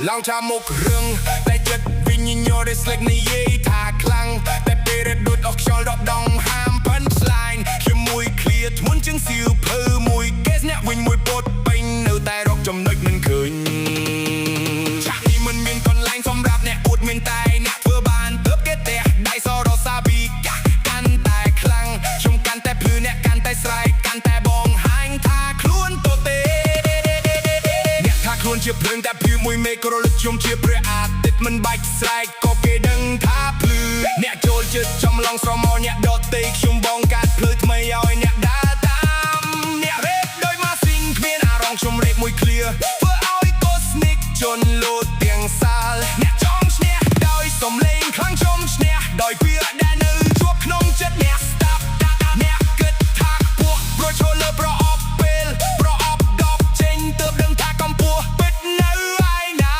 ឡើងចាមុខរឿងតែចិត្តវិញ្ញាណរស្លេកនិយាយថាខ្លាំងតែពេលរត់អស់ខ្យល់ដកដងហាមប៉ិនស្លាញជាមួយឃ្លាធ្ងន់ជាងសៀវភៅមួយគេស្នាក់វិញមួយពតពេញនៅតែរកចំណុចមិនឃើញឆាកនេះមិនមានកន្លែងសម្រាប់អ្នកអួតមានតែអ្នកធ្វើបានទើបគេតែដៃសរសាប៊ីកាន់តែខ្លាំងខ្ញុំកាន់តែភ្លឺអ្នកកាន់តែស្រែកកាន់តែបងហាញថាខ្លួនទៅទេអ្នកថាខ្លួនជាភ្លើងតែភ្លឺមួយមេឃរលឹកខ្ញុំជាព្រះអាទិត្យមិនបាច់ស្រែកក៏គេដឹងថាភ្លឺអ្នកចូលចិត្តចំឡងស្រមោលអ្នកដតេខ្ញុំបងកាត់ភ្លឺថ្មីឲ្យអ្នកដើរតាមអ្នករេបដោយម៉ាស៊ីនគ្មានអារម្មណ៍ខ្ញុំរេបមួយឃ្លាធ្វើឲ្យកូស្និកជន់លោតទាំងសាលអ្នកចង់ឈ្នះដោយសំឡេងខ្លាំងខ្ញុំឈ្នះដោយពាក្យដែលនៅជាប់ក្នុងចិត្តអ្នកស្ដាប់អ្នកគិតថាពួកប្រឈលលើប្រអប់ពេលប្រអប់ដប់ចេញទើបដឹងថាកំពស់ពិតនៅឯណា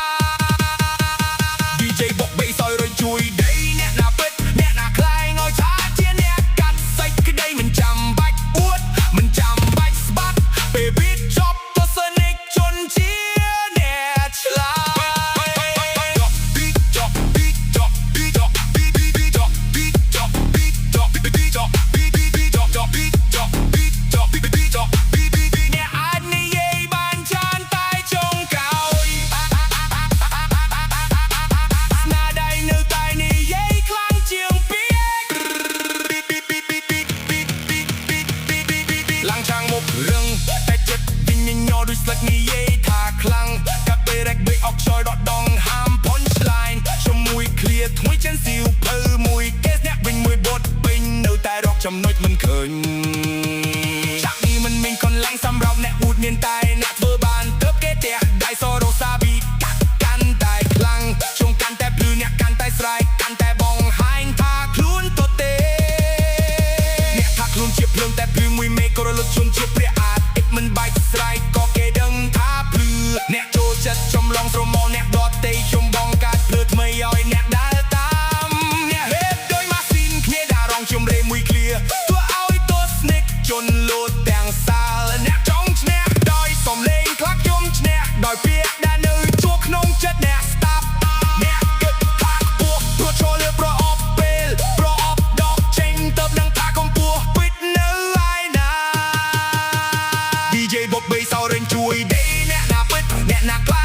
DJ បុកបីសយរយជួយដេញអ្នកណាពិតអ្នកណាខ្លែងឲ្យថាជាអ្នកកាត់សាច់ក្តីមិនចាំបាច់អួតមិនចាំបាច់ស្បាត់ពេលប៊ីតចប់ទស្សនិកជនជាអ្នកឆ្លាតឡើងចាងមុខរឿងតែចិត្តវិញ្ញាណដូចស្លឹកនិយាយថាខ្លាំងកាត់ពេលរែកបីអុកខ្យល់ដកដងហាមផុនឆ្លាញ់ជាមួយឃ្លាថ្មីចិនសៀវភៅមួយគេស្នាក់វិញមួយបទពេញនៅតែរកចំណុចមិនឃើញឆាកនេះមិនមានកន្លែងសម្រាប់អ្នកអួតមានតែអ្នកធ្វើបានទើបគេតែដៃសរសាប៊ីកាន់តែខ្លាំងខ្ញុំកាន់តែភ្លឺអ្នកកាន់តែស្រែកកាន់តែបងហាញថាខ្លួនទៅទេអ្នកថាខ្លួនជាភ្លើងតែភ្លឺមួយមេឃរលត់ជន់ជាព្រះអាទិត្យមិនបាច់ស្រែកក៏គេដឹងថាភ្លឺអ្នកចូលចិត្តចំឡងស្រមោលអ្នកដតេខ្ញុំបងកាត់ភ្លឺថ្មីឲ្យអ្នកដើរតាមអ្នករេបដោយម៉ាស៊ីនគ្មានអារម្មណ៍ខ្ញុំរេមួយឃ្លាធ្វើឲ្យទស្សនិកជនលោតទាំងសាលអ្នកចង់ឈ្នះដោយសំឡេងខ្លាំងខ្ញុំឈ្នះដោយពាក្យដែលនៅជួបក្នុងចិត្តអ្នកស្ដាប់អ្នកគិតថាខ្ពស់ព្រោះចូលលើប្រអប់ពេលប្រអប់ដកចេញទៅដឹងថាកំពស់ពិតនៅឯណា DJ បុកបីសោរិញជួយដេញអ្នកណាពិតអ្នកណាខ្លា